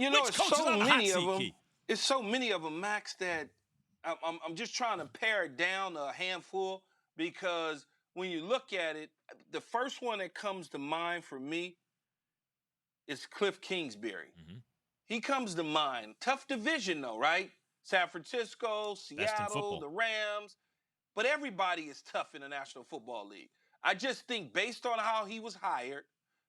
Which it's coach so is on the hot many of seat, them. Key? It's so many of them, Max, that I'm just trying to pare it down to a handful because when you look at it, the first one that comes to mind for me is Kliff Kingsbury. Mm-hmm. He comes to mind. Tough division, though, right? San Francisco, Best in Seattle, football. the Rams. But everybody is tough in the National Football League. I just think based on how he was hired,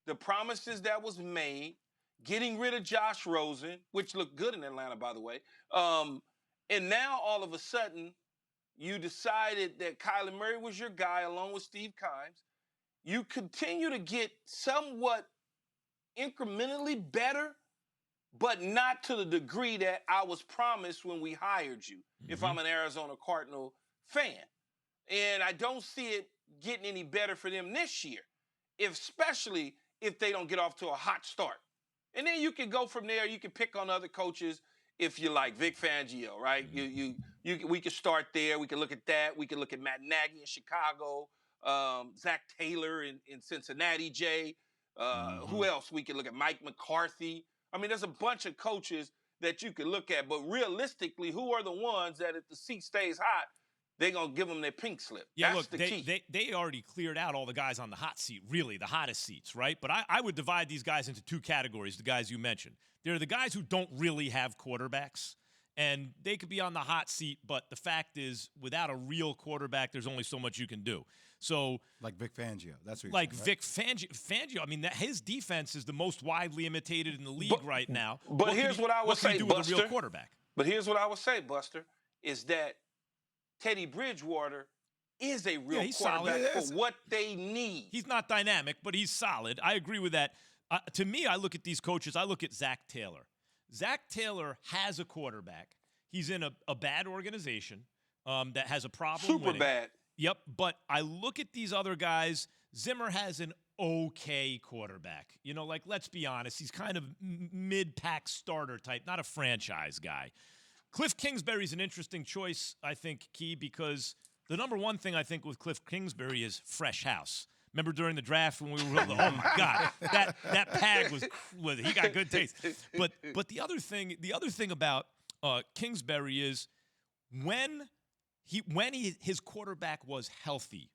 the promises that was made, getting rid of Josh Rosen, which looked good in Atlanta, by the way, and now all of a sudden you decided that Kyler Murray was your guy along with Steve Kimes. You continue to get somewhat incrementally better, but not to the degree that I was promised when we hired you, if I'm an Arizona Cardinal fan. And I don't see it getting any better for them this year, especially if they don't get off to a hot start. And then you can go from there. You can pick on other coaches if you like. Vic Fangio, right? We can start there. We can look at that. We can look at Matt Nagy in Chicago, Zach Taylor in Cincinnati, Jay. Who else? We can look at Mike McCarthy. I mean, there's a bunch of coaches that you can look at. But realistically, who are the ones that if the seat stays hot, they're going to give them their pink slip? Yeah, That's look, the key. they already cleared out all the guys on the hot seat, really, the hottest seats, right? But I would divide these guys into two categories, the guys you mentioned. They're the guys who don't really have quarterbacks, and they could be on the hot seat, but the fact is, without a real quarterback, there's only so much you can do. So, like Vic Fangio, that's what you're like saying, right? Vic Fangio. I mean, his defense is the most widely imitated in the league right now. But here's what I would say, do Buster. with a real quarterback? But here's what I would say, Buster, is that Teddy Bridgewater is a real quarterback for what they need. He's not dynamic, but he's solid. I agree with that. To me, I look at these coaches. I look at Zach Taylor. Zach Taylor has a quarterback. He's in a bad organization that has a problem Super winning. bad. Yep, but I look at these other guys. Zimmer has an okay quarterback. You know, like, let's be honest, he's kind of mid-pack starter type, not a franchise guy. Kliff Kingsbury's an interesting choice, I think, Key, because the number one thing I think with Kliff Kingsbury is fresh house. Remember during the draft when we were, oh my God, that pag was he got good taste. But the other thing about Kingsbury is when his quarterback was healthy,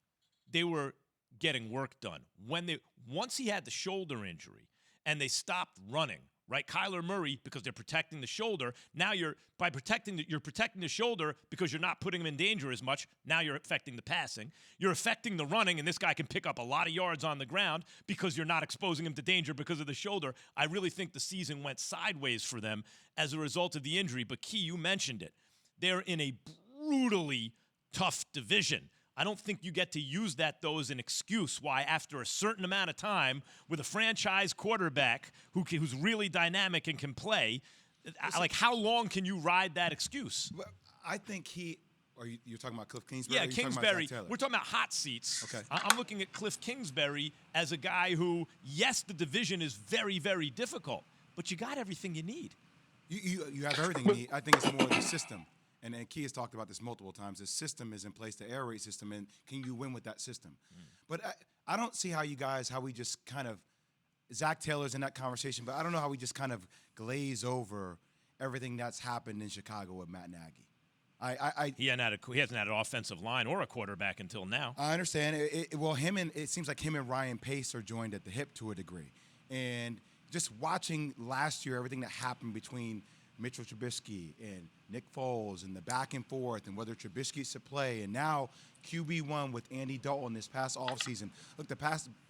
they were getting work done. Once he had the shoulder injury and they stopped running, right? Kyler Murray, because they're protecting the shoulder. Now you're protecting the shoulder because you're not putting him in danger as much. Now you're affecting the passing. You're affecting the running, and this guy can pick up a lot of yards on the ground because you're not exposing him to danger because of the shoulder. I really think the season went sideways for them as a result of the injury. But Key, you mentioned it. They're in a brutally tough division. I don't think you get to use that, though, as an excuse why after a certain amount of time with a franchise quarterback who's really dynamic and can play, like, how long can you ride that excuse? Well, I think you're talking about Kliff Kingsbury? Yeah, Kingsbury. We're talking about hot seats. Okay. I'm looking at Kliff Kingsbury as a guy who, yes, the division is very, very difficult, but you got everything you need. You have everything you need. I think it's more of the system. And Key has talked about this multiple times. The system is in place, the air raid system, and can you win with that system? But I don't see how we just kind of, Zach Taylor's in that conversation, but I don't know how we just kind of glaze over everything that's happened in Chicago with Matt Nagy. He hasn't had an offensive line or a quarterback until now. I understand. It seems like him and Ryan Pace are joined at the hip to a degree. And just watching last year, everything that happened between Mitchell Trubisky and Nick Foles and the back and forth and whether Trubisky should play, and now QB1 with Andy Dalton this past offseason. Look,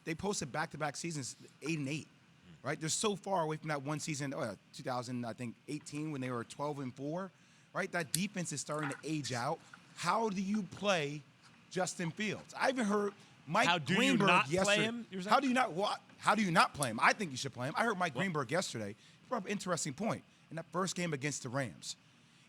they posted back-to-back seasons 8-8, right? They're so far away from that one season, 2018 when they were 12-4, right? That defense is starting to age out. How do you play Justin Fields? I even heard Mike Greenberg yesterday. How do you not play him? I think you should play him. I heard Mike Greenberg yesterday. He brought up an interesting point. In that first game against the Rams,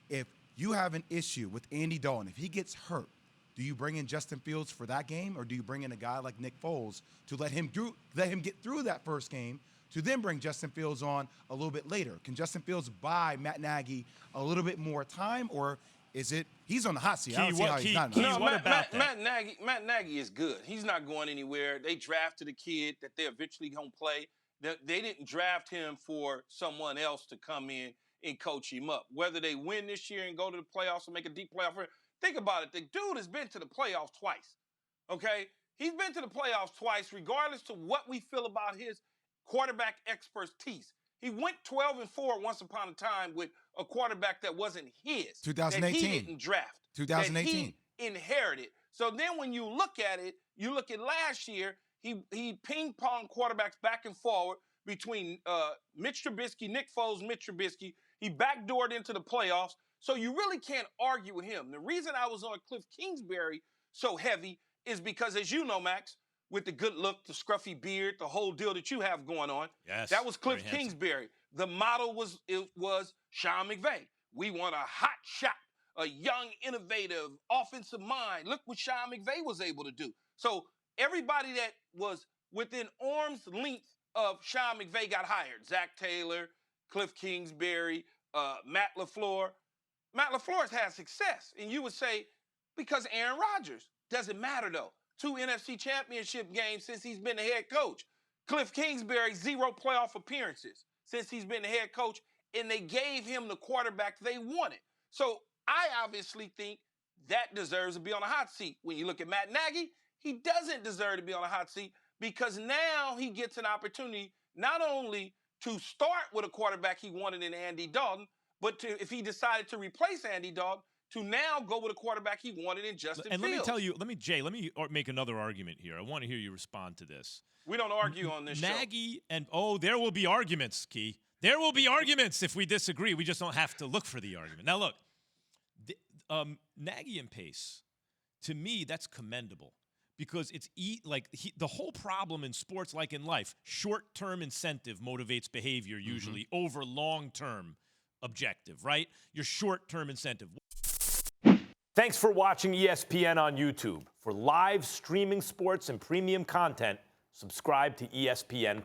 if you have an issue with Andy Dalton, if he gets hurt, do you bring in Justin Fields for that game, or do you bring in a guy like Nick Foles to let him get through that first game to then bring Justin Fields on a little bit later? Can Justin Fields buy Matt Nagy a little bit more time, or is it he's on the hot seat? I don't see how he's not. No, Matt Nagy is good. He's not going anywhere. They drafted a kid that they're eventually going to play. They didn't draft him for someone else to come in and coach him up. Whether they win this year and go to the playoffs and make a deep playoff run, think about it. The dude has been to the playoffs twice. Okay? He's been to the playoffs twice, regardless to what we feel about his quarterback expertise. He went 12-4 once upon a time with a quarterback that wasn't his. 2018. That he didn't draft. 2018. That he inherited. So then when you look at it, you look at last year, he ping-ponged quarterbacks back and forward between Mitch Trubisky, Nick Foles, Mitch Trubisky. He backdoored into the playoffs. So you really can't argue with him. The reason I was on Kliff Kingsbury so heavy is because, as you know, Max, with the good look, the scruffy beard, the whole deal that you have going on, yes, that was Kliff Kingsbury. The model was Sean McVay. We want a hot shot, a young, innovative, offensive mind. Look what Sean McVay was able to do. So everybody that was within arm's length of Sean McVay got hired. Zach Taylor, Kliff Kingsbury, Matt LaFleur. Matt LaFleur's had success. And you would say, because Aaron Rodgers. Doesn't matter, though. 2 NFC championship games since he's been the head coach. Kliff Kingsbury, 0 playoff appearances since he's been the head coach, and they gave him the quarterback they wanted. So I obviously think that deserves to be on a hot seat. When you look at Matt Nagy, he doesn't deserve to be on a hot seat because now he gets an opportunity not only to start with a quarterback he wanted in Andy Dalton, but if he decided to replace Andy Dalton, to now go with a quarterback he wanted in Justin Fields. And let me tell you, Jay, let me make another argument here. I want to hear you respond to this. We don't argue on this show. Nagy there will be arguments, Key. There will be arguments if we disagree. We just don't have to look for the argument. Now, look, Nagy and Pace, to me, that's commendable because it's the whole problem in sports, like in life, short-term incentive motivates behavior usually over long-term objective, right? Your short-term incentive. Thanks for watching ESPN on YouTube. For live streaming sports and premium content, subscribe to ESPN+.